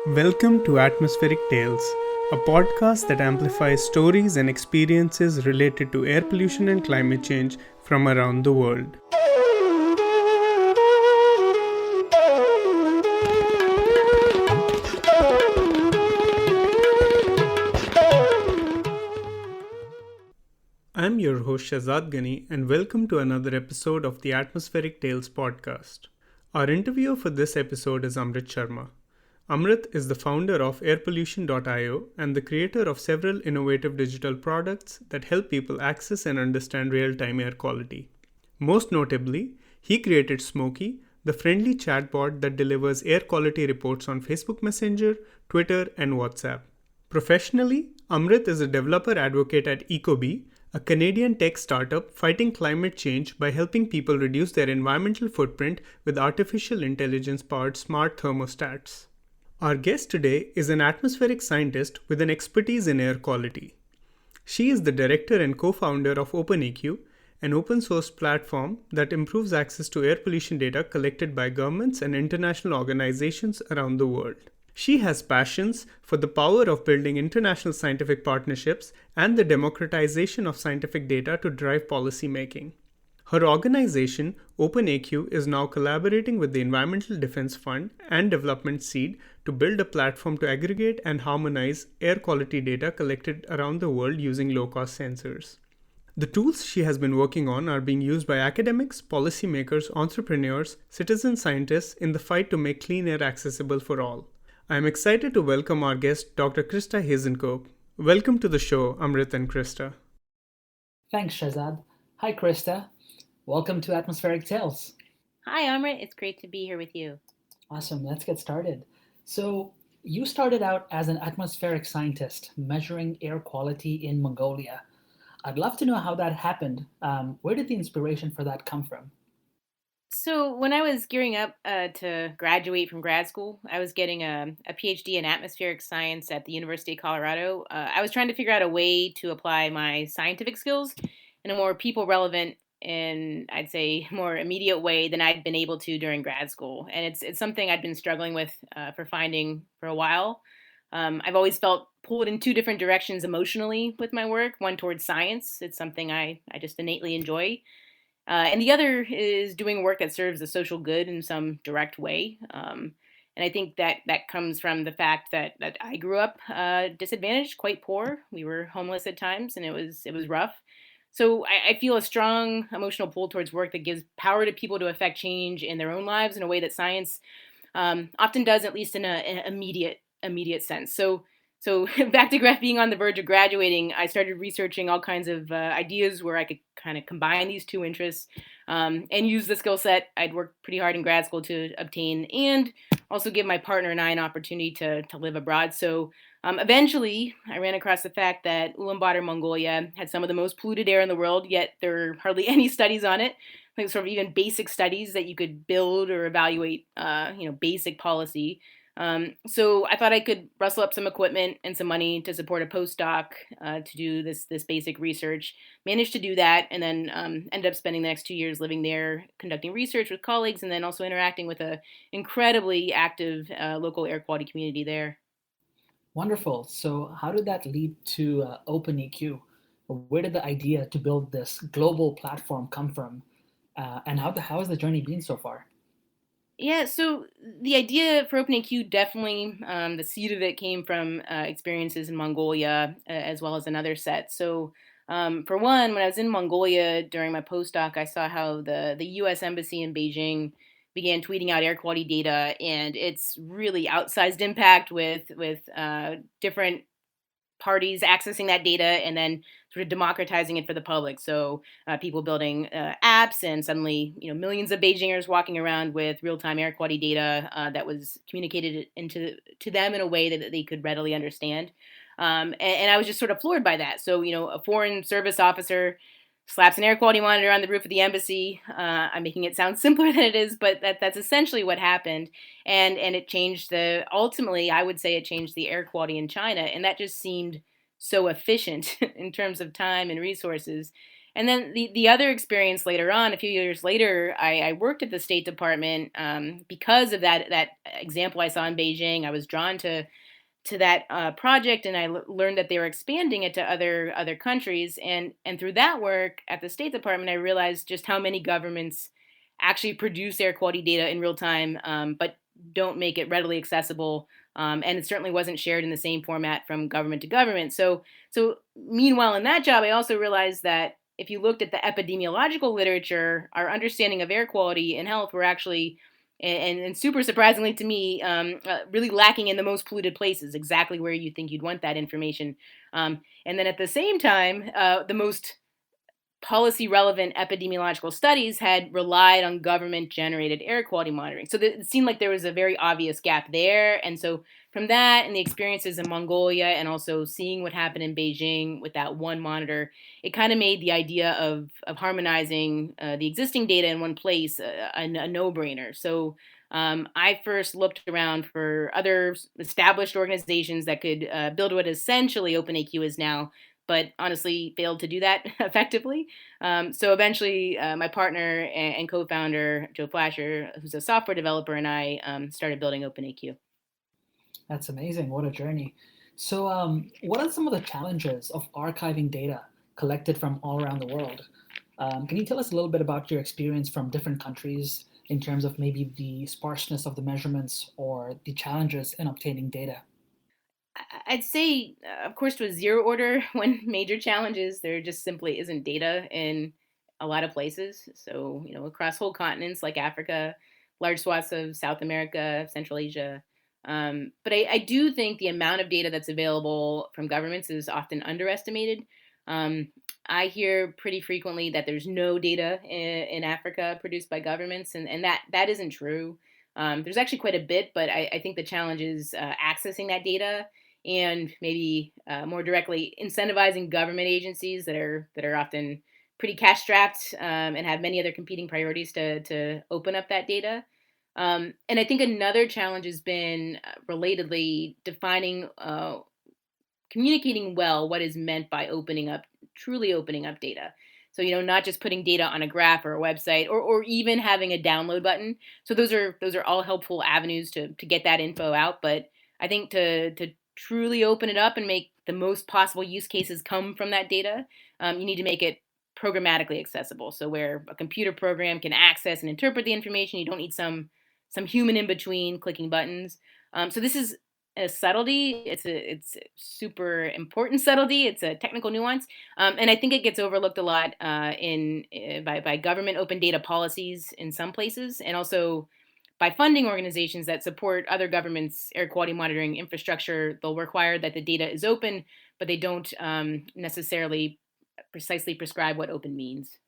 Welcome to Atmospheric Tales, a podcast that amplifies stories and experiences related to air pollution and climate change from around the world. I'm your host Shazad Ghani, and welcome to another episode of the Atmospheric Tales podcast. Our interviewer for this episode is Amrit Sharma. Amrit is the founder of airpollution.io and the creator of several innovative digital products that help people access and understand real-time air quality. Most notably, he created Smokey, the friendly chatbot that delivers air quality reports on Facebook Messenger, Twitter, and WhatsApp. Professionally, Amrit is a developer advocate at Ecobee, a Canadian tech startup fighting climate change by helping people reduce their environmental footprint with artificial intelligence-powered smart thermostats. Our guest today is an atmospheric scientist with an expertise in air quality. She is the director and co-founder of OpenEQ, an open-source platform that improves access to air pollution data collected by governments and international organizations around the world. She has passions for the power of building international scientific partnerships and the democratization of scientific data to drive policy making. Her organization, OpenAQ, is now collaborating with the Environmental Defense Fund and Development Seed to build a platform to aggregate and harmonize air quality data collected around the world using low-cost sensors. The tools she has been working on are being used by academics, policymakers, entrepreneurs, citizen scientists in the fight to make clean air accessible for all. I am excited to welcome our guest, Dr. Krista Hazencope. Welcome to the show, Amrit and Krista. Thanks, Shazad. Hi, Krista. Welcome to Atmospheric Tales. Hi, Amrit. It's great to be here with you. Awesome. Let's get started. So, you started out as an atmospheric scientist measuring air quality in Mongolia. I'd love to know how that happened. Where did the inspiration for that come from? So, when I was gearing up to graduate from grad school, I was getting a PhD in atmospheric science at the University of Colorado. I was trying to figure out a way to apply my scientific skills in a more people relevant and I'd say more immediate way than I'd been able to during grad school. And it's something I'd been struggling with for finding for a while. I've always felt pulled in two different directions emotionally with my work. One towards science, it's something I just innately enjoy. And the other is doing work that serves the social good in some direct way. And I think that comes from the fact that I grew up disadvantaged, quite poor. We were homeless at times, and it was rough. So I feel a strong emotional pull towards work that gives power to people to affect change in their own lives in a way that science often does, at least in an immediate sense. So back to being on the verge of graduating, I started researching all kinds of ideas where I could kind of combine these two interests and use the skill set I'd worked pretty hard in grad school to obtain, and also give my partner and I an opportunity to live abroad. So eventually, I ran across the fact that Ulaanbaatar, Mongolia, had some of the most polluted air in the world, yet there are hardly any studies on it. Like sort of even basic studies that you could build or evaluate, basic policy. So I thought I could rustle up some equipment and some money to support a postdoc to do this basic research. Managed to do that, and then ended up spending the next 2 years living there, conducting research with colleagues, and then also interacting with a incredibly active local air quality community there. Wonderful. So, how did that lead to OpenEQ? Where did the idea to build this global platform come from? And how has the journey been so far? Yeah, so the idea for OpenAQ definitely, the seed of it came from experiences in Mongolia as well as another set. So, for one, when I was in Mongolia during my postdoc, I saw how the U.S. Embassy in Beijing began tweeting out air quality data, and it's really outsized impact with different parties accessing that data and then sort of democratizing it for the public. So people building apps, and suddenly millions of Beijingers walking around with real-time air quality data that was communicated into to them in a way that they could readily understand. And I was just sort of floored by that. So a foreign service officer slaps an air quality monitor on the roof of the embassy. I'm making it sound simpler than it is, but that's essentially what happened. And it changed ultimately, I would say it changed the air quality in China. And that just seemed so efficient in terms of time and resources. And then the other experience later on, a few years later, I worked at the State Department because of that example I saw in Beijing. I was drawn to that project, and I learned that they were expanding it to other countries. And through that work at the State Department, I realized just how many governments actually produce air quality data in real time, but don't make it readily accessible. And it certainly wasn't shared in the same format from government to government. So meanwhile, in that job, I also realized that if you looked at the epidemiological literature, our understanding of air quality and health were actually and super surprisingly to me, really lacking in the most polluted places, exactly where you think you'd want that information. And then at the same time, the most policy relevant epidemiological studies had relied on government generated air quality monitoring. So it seemed like there was a very obvious gap there. And so from that and the experiences in Mongolia and also seeing what happened in Beijing with that one monitor, it kind of made the idea of harmonizing the existing data in one place a no brainer. So I first looked around for other established organizations that could build what essentially OpenAQ is now, but honestly failed to do that effectively. So eventually, my partner and co-founder Joe Flasher, who's a software developer, and I started building OpenAQ. That's amazing. What a journey. So, what are some of the challenges of archiving data collected from all around the world? Can you tell us a little bit about your experience from different countries in terms of maybe the sparseness of the measurements or the challenges in obtaining data? I'd say, of course, to a zero order, one major challenge is there just simply isn't data in a lot of places. So, across whole continents like Africa, large swaths of South America, Central Asia. But I do think the amount of data that's available from governments is often underestimated. Um, I hear pretty frequently that there's no data in Africa produced by governments, and that isn't true. There's actually quite a bit, but I think the challenge is accessing that data and maybe more directly incentivizing government agencies that are often pretty cash strapped and have many other competing priorities to open up that data. And I think another challenge has been relatedly defining, communicating well what is meant by truly opening up data. So, not just putting data on a graph or a website, or even having a download button. So those are all helpful avenues to get that info out. But I think to truly open it up and make the most possible use cases come from that data, you need to make it programmatically accessible. So where a computer program can access and interpret the information, you don't need some human in between clicking buttons. So this is a subtlety. It's a super important subtlety. It's a technical nuance, and I think it gets overlooked a lot by government open data policies in some places, and also by funding organizations that support other governments' air quality monitoring infrastructure. They'll require that the data is open, but they don't necessarily precisely prescribe what open means.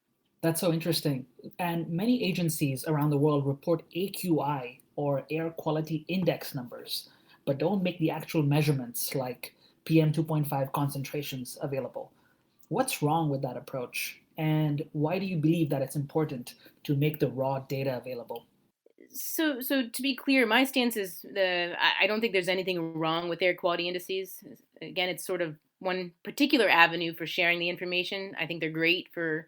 That's so interesting. And many agencies around the world report AQI or air quality index numbers, but don't make the actual measurements like PM 2.5 concentrations available. What's wrong with that approach? And why do you believe that it's important to make the raw data available? So to be clear, my stance is I don't think there's anything wrong with air quality indices. Again, it's sort of one particular avenue for sharing the information. I think they're great for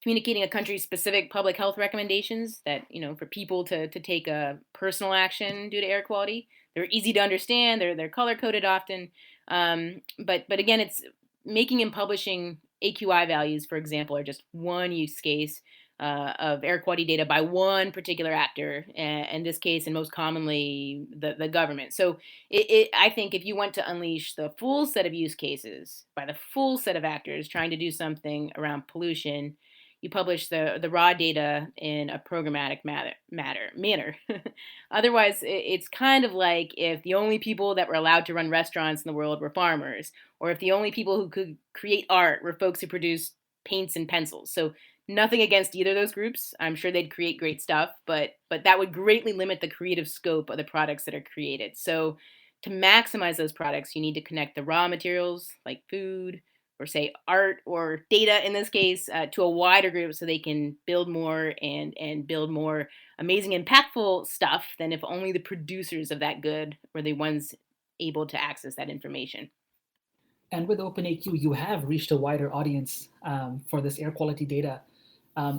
communicating a country's specific public health recommendations that, for people to take a personal action due to air quality. They're easy to understand. They're color coded often. But again, it's making and publishing AQI values, for example, are just one use case of air quality data by one particular actor, in this case, and most commonly the government. So I think if you want to unleash the full set of use cases by the full set of actors trying to do something around pollution, you publish the raw data in a programmatic manner. Otherwise, it's kind of like if the only people that were allowed to run restaurants in the world were farmers, or if the only people who could create art were folks who produced paints and pencils. So nothing against either of those groups. I'm sure they'd create great stuff, but that would greatly limit the creative scope of the products that are created. So to maximize those products, you need to connect the raw materials like food, or say art or data in this case, to a wider group so they can build more and build more amazing impactful stuff than if only the producers of that good were the ones able to access that information. And with OpenAQ, you have reached a wider audience for this air quality data.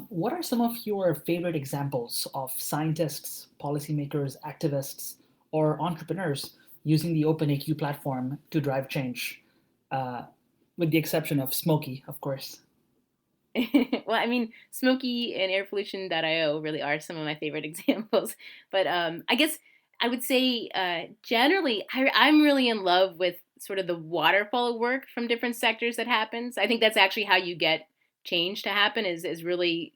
What are some of your favorite examples of scientists, policymakers, activists, or entrepreneurs using the OpenAQ platform to drive change? Uh, with the exception of Smokey, of course. Well, I mean, Smokey and airpollution.io really are some of my favorite examples. But I guess I would say generally, I'm really in love with sort of the waterfall of work from different sectors that happens. I think that's actually how you get change to happen is really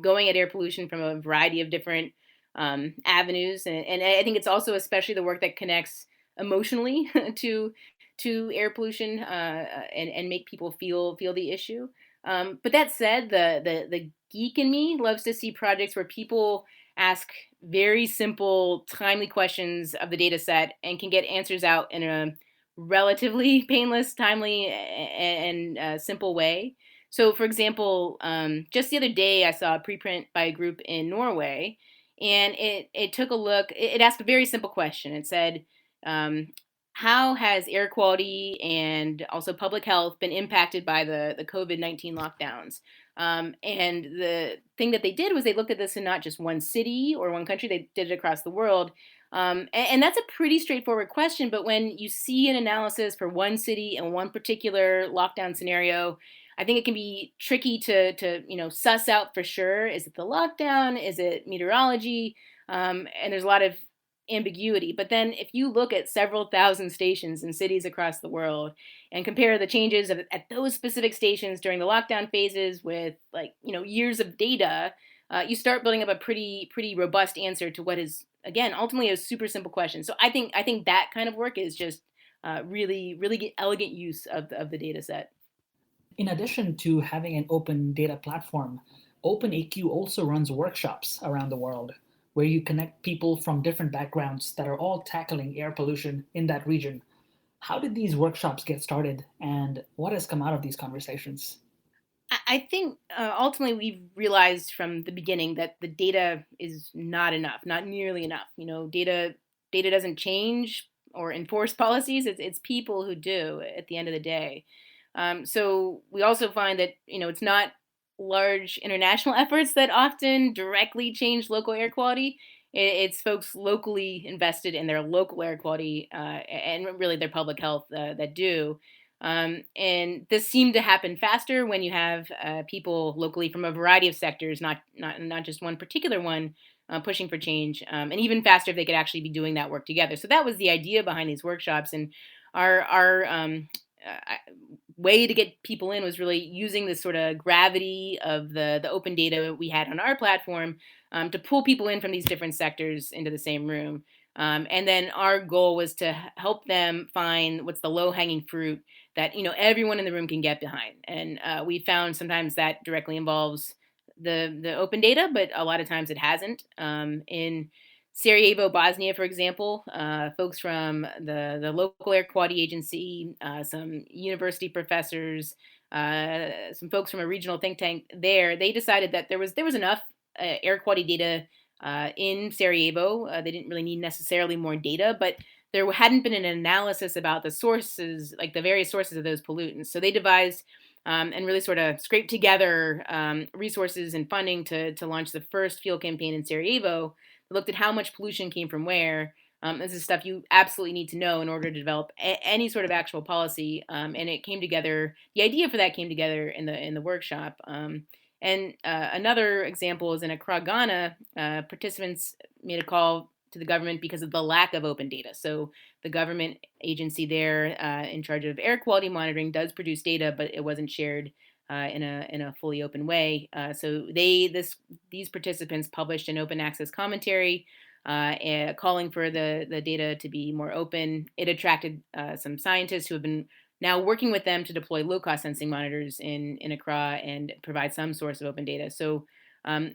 going at air pollution from a variety of different avenues. And I think it's also especially the work that connects emotionally to air pollution and make people feel the issue. But that said, the geek in me loves to see projects where people ask very simple, timely questions of the data set and can get answers out in a relatively painless, timely, and simple way. So, for example, just the other day, I saw a preprint by a group in Norway, and it took a look. It asked a very simple question. It said, um, how has air quality and also public health been impacted by the COVID-19 lockdowns? And the thing that they did was they looked at this in not just one city or one country, they did it across the world. And that's a pretty straightforward question. But when you see an analysis for one city and one particular lockdown scenario, I think it can be tricky to suss out for sure. Is it the lockdown? Is it meteorology? And there's a lot of ambiguity. But then if you look at several thousand stations in cities across the world and compare the changes at those specific stations during the lockdown phases with years of data, you start building up a pretty robust answer to what is again ultimately a super simple question. So I think that kind of work is just really elegant use of the data set. In addition to having an open data platform, OpenAQ also runs workshops around the world where you connect people from different backgrounds that are all tackling air pollution in that region. How did these workshops get started, and what has come out of these conversations? I think ultimately we've realized from the beginning that the data is not enough, not nearly enough. Data doesn't change or enforce policies. It's people who do at the end of the day. So we also find that it's not large international efforts that often directly change local air quality. It's folks locally invested in their local air quality and really their public health that do. And this seemed to happen faster when you have people locally from a variety of sectors, not just one particular one, pushing for change, and even faster if they could actually be doing that work together. So that was the idea behind these workshops, and our way to get people in was really using this sort of gravity of the open data we had on our platform to pull people in from these different sectors into the same room. And then our goal was to help them find what's the low hanging fruit that everyone in the room can get behind. And we found sometimes that directly involves the open data, but a lot of times it hasn't. In Sarajevo, Bosnia, for example, folks from the local air quality agency, some university professors, some folks from a regional think tank there, they decided that there was enough air quality data in Sarajevo. They didn't really need necessarily more data, but there hadn't been an analysis about the sources, like the various sources of those pollutants. So they devised and really sort of scraped together resources and funding to launch the first field campaign in Sarajevo. They looked at how much pollution came from where. This is stuff you absolutely need to know in order to develop any sort of actual policy. And it came together. The idea for that came together in the workshop. And another example is in Accra, Ghana. Participants made a call to the government because of the lack of open data. So the government agency there in charge of air quality monitoring does produce data, but it wasn't shared in a fully open way. So these participants published an open access commentary calling for the data to be more open. It attracted some scientists who have been now working with them to deploy low-cost sensing monitors in Accra and provide some source of open data. So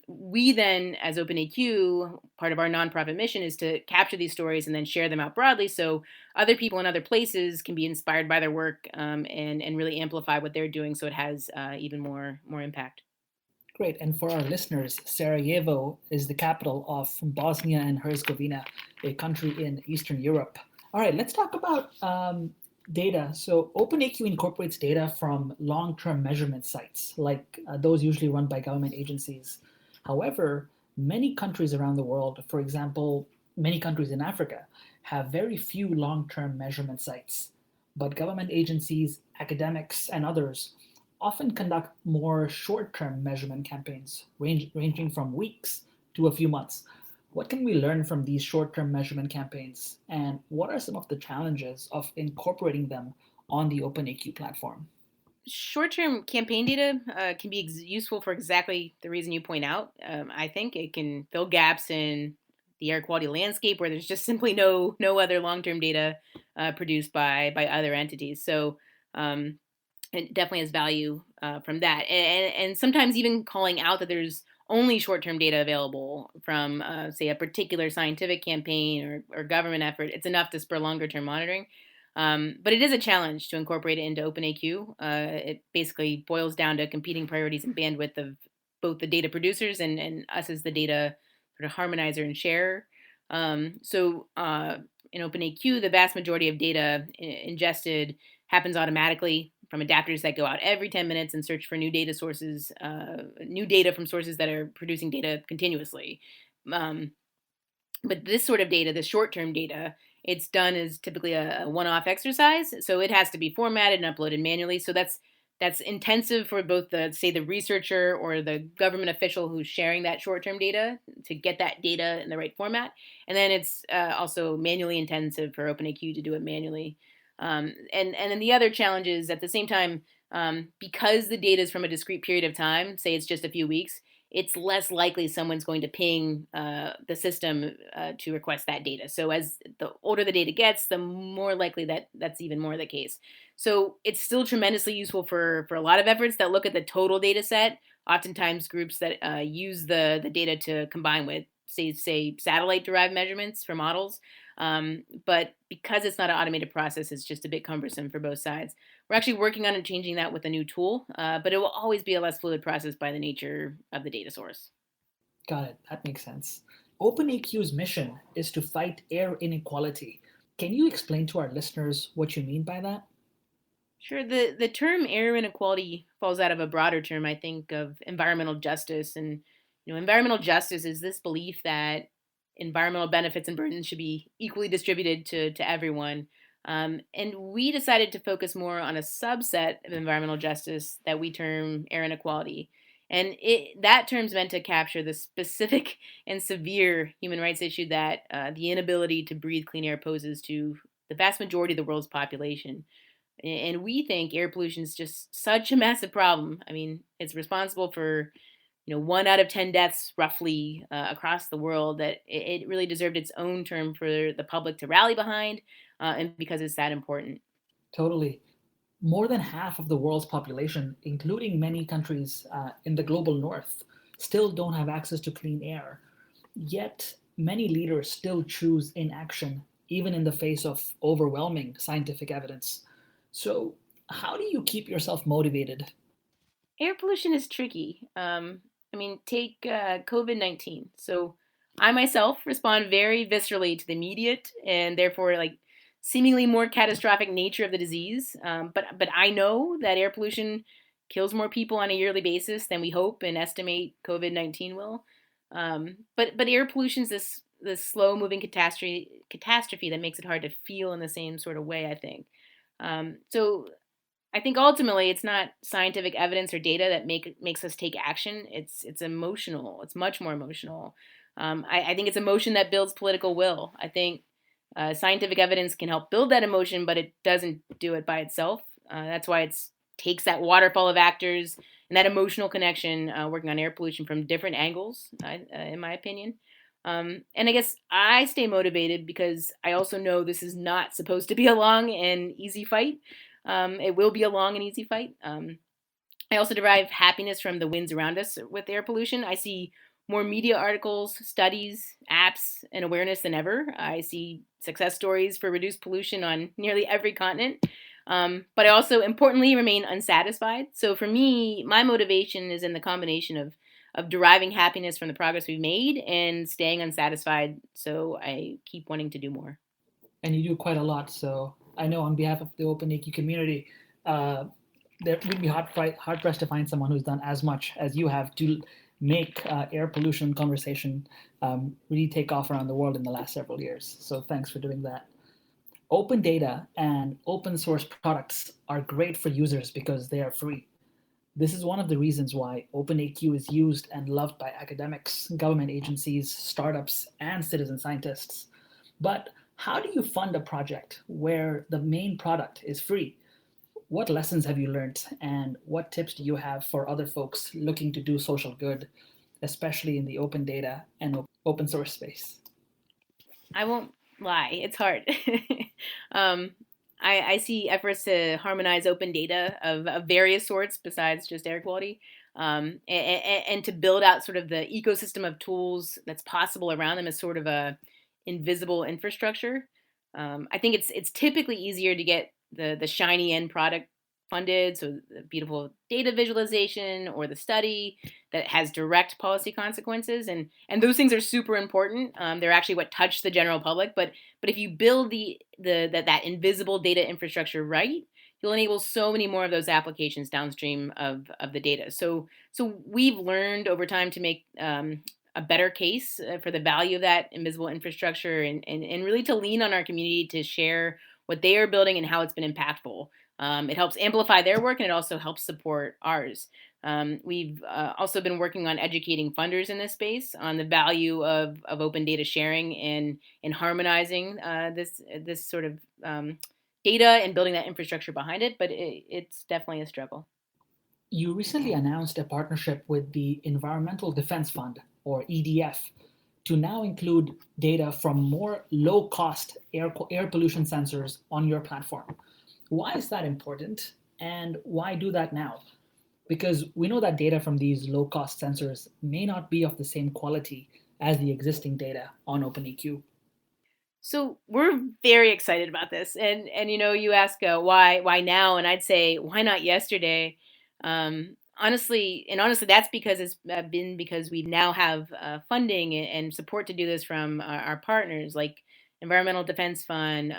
we then, as OpenAQ, part of our nonprofit mission is to capture these stories and then share them out broadly so other people in other places can be inspired by their work and really amplify what they're doing so it has even more impact. Great. And for our listeners, Sarajevo is the capital of Bosnia and Herzegovina, a country in Eastern Europe. All right, let's talk about Data. So OpenAQ incorporates data from long-term measurement sites, like those usually run by government agencies. However, many countries around the world, for example, many countries in Africa, have very few long-term measurement sites. But government agencies, academics, and others often conduct more short-term measurement campaigns, ranging from weeks to a few months. What can we learn from these short term measurement campaigns? And what are some of the challenges of incorporating them on the OpenAQ platform? Short-term campaign data can be useful for exactly the reason you point out. I think it can fill gaps in the air quality landscape where there's just simply no other long-term data produced by other entities. So um, it definitely has value from that, and sometimes even calling out that there's only short-term data available from, say, a particular scientific campaign or government effort. It's enough to spur longer-term monitoring. But it is a challenge to incorporate it into OpenAQ. It basically boils down to competing priorities and bandwidth of both the data producers and us as the data sort of harmonizer and share. In OpenAQ, the vast majority of data ingested happens automatically from adapters that go out every 10 minutes and search for new data sources, new data from sources that are producing data continuously. Um, but this sort of data, the short-term data, it's done as typically a one-off exercise, so it has to be formatted and uploaded manually. So that's intensive for both the, say, the researcher or the government official who's sharing that short-term data to get that data in the right format, and then it's also manually intensive for OpenAQ to do it manually. And then the other challenge is at the same time, because the data is from a discrete period of time, say it's just a few weeks, it's less likely someone's going to ping the system to request that data. So as the older the data gets, the more likely that that's even more the case. So it's still tremendously useful for a lot of efforts that look at the total data set. Oftentimes, groups that use the data to combine with, say satellite derived measurements for models. But because it's not an automated process, it's just a bit cumbersome for both sides. We're actually working on changing that with a new tool, but it will always be a less fluid process by the nature of the data source. Got it. That makes sense. OpenAQ's mission is to fight air inequality. Can you explain to our listeners what you mean by that? Sure. The term air inequality falls out of a broader term, I think, of environmental justice. And, environmental justice is this belief that environmental benefits and burdens should be equally distributed to everyone. And we decided to focus more on a subset of environmental justice that we term air inequality. And that term's meant to capture the specific and severe human rights issue that the inability to breathe clean air poses to the vast majority of the world's population. And we think air pollution is just such a massive problem. I mean, it's responsible for 1 out of 10 deaths roughly across the world. That it really deserved its own term for the public to rally behind, and because it's that important. Totally. More than half of the world's population, including many countries in the global north, still don't have access to clean air. Yet, many leaders still choose inaction, even in the face of overwhelming scientific evidence. So, how do you keep yourself motivated? Air pollution is tricky. I mean, take COVID-19. So I myself respond very viscerally to the immediate and therefore like seemingly more catastrophic nature of the disease. But I know that air pollution kills more people on a yearly basis than we hope and estimate COVID-19 will. But air pollution is this slow moving catastrophe that makes it hard to feel in the same sort of way, I think. So I think ultimately it's not scientific evidence or data that makes us take action. It's emotional. It's much more emotional. I think it's emotion that builds political will. I think scientific evidence can help build that emotion, but it doesn't do it by itself. That's why it takes that waterfall of actors and that emotional connection working on air pollution from different angles, in my opinion. And I guess I stay motivated because I also know this is not supposed to be a long and easy fight. It will be a long and easy fight. I also derive happiness from the wins around us with air pollution. I see more media articles, studies, apps, and awareness than ever. I see success stories for reduced pollution on nearly every continent. But I also, importantly, remain unsatisfied. So for me, my motivation is in the combination of deriving happiness from the progress we've made and staying unsatisfied. So I keep wanting to do more. And you do quite a lot, so I know on behalf of the OpenAQ community, uh, there would be hard pressed to find someone who's done as much as you have to make air pollution conversation really take off around the world in the last several years. So thanks for doing that. Open data and open source products are great for users because they are free. This is one of the reasons why OpenAQ is used and loved by academics, government agencies, startups, and citizen scientists. But how do you fund a project where the main product is free? What lessons have you learned, and what tips do you have for other folks looking to do social good, especially in the open data and open source space? I won't lie, it's hard. um, I see efforts to harmonize open data of various sorts besides just air quality, and to build out sort of the ecosystem of tools that's possible around them as sort of a invisible infrastructure. I think it's typically easier to get the shiny end product funded, so the beautiful data visualization or the study that has direct policy consequences, and those things are super important. They're actually what touch the general public, but if you build that invisible data infrastructure right, you'll enable so many more of those applications downstream of the data. So we've learned over time to make a better case for the value of that invisible infrastructure, and really to lean on our community to share what they are building and how it's been impactful. It helps amplify their work, and it also helps support ours. We've also been working on educating funders in this space on the value of open data sharing and harmonizing this sort of data and building that infrastructure behind it. But it's definitely a struggle. You recently announced a partnership with the Environmental Defense Fund, or EDF, to now include data from more low cost air pollution sensors on your platform. Why is that important? And why do that now? Because we know that data from these low cost sensors may not be of the same quality as the existing data on OpenEQ. So we're very excited about this, and you ask why now, and I'd say why not yesterday. Honestly, that's because it's been because we now have funding and support to do this from our partners like Environmental Defense Fund,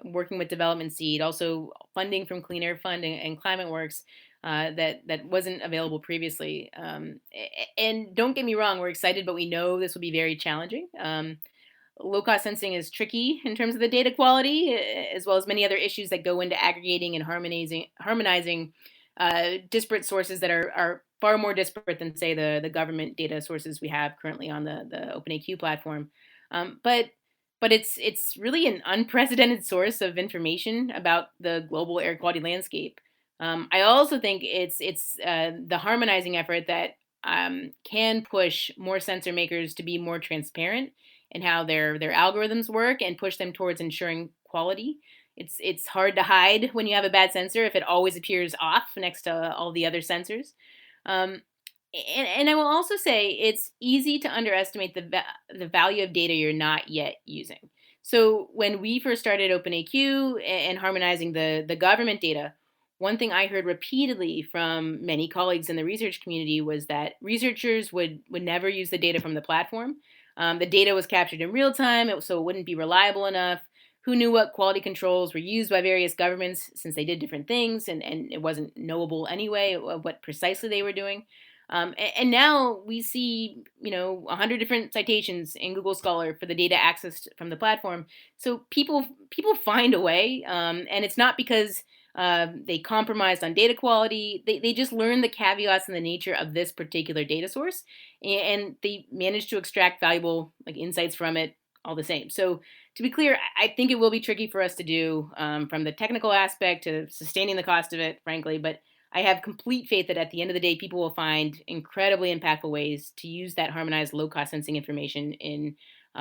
working with Development Seed, also funding from Clean Air Fund and Climate Works. That wasn't available previously, and don't get me wrong, we're excited, but we know this will be very challenging. Low cost sensing is tricky in terms of the data quality, as well as many other issues that go into aggregating and harmonizing disparate sources that are far more disparate than, say, the government data sources we have currently on the OpenAQ platform. But it's really an unprecedented source of information about the global air quality landscape. I also think it's the harmonizing effort that can push more sensor makers to be more transparent in how their algorithms work and push them towards ensuring quality. It's hard to hide when you have a bad sensor if it always appears off next to all the other sensors. Um, and I will also say it's easy to underestimate the value of data you're not yet using. So when we first started OpenAQ and harmonizing the government data, one thing I heard repeatedly from many colleagues in the research community was that researchers would never use the data from the platform. The data was captured in real time, so it wouldn't be reliable enough. Who knew what quality controls were used by various governments since they did different things, and it wasn't knowable anyway what precisely they were doing. And now we see, 100 different citations in Google Scholar for the data accessed from the platform. So people find a way, and it's not because they compromised on data quality. They just learned the caveats and the nature of this particular data source, and they managed to extract valuable insights from it all the same. So to be clear, I think it will be tricky for us to do from the technical aspect to sustaining the cost of it, frankly. But I have complete faith that at the end of the day, people will find incredibly impactful ways to use that harmonized low cost sensing information in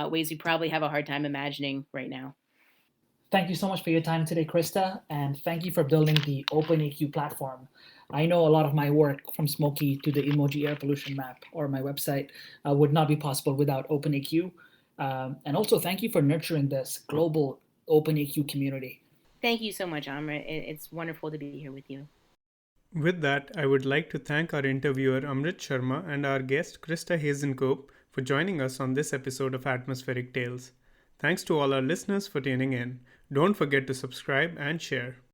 ways we probably have a hard time imagining right now. Thank you so much for your time today, Krista, and thank you for building the OpenAQ platform. I know a lot of my work, from Smoky to the emoji air pollution map or my website, would not be possible without OpenAQ. And also, thank you for nurturing this global OpenAQ community. Thank you so much, Amra. It's wonderful to be here with you. With that, I would like to thank our interviewer Amrit Sharma and our guest Krista Hazencope for joining us on this episode of Atmospheric Tales. Thanks to all our listeners for tuning in. Don't forget to subscribe and share.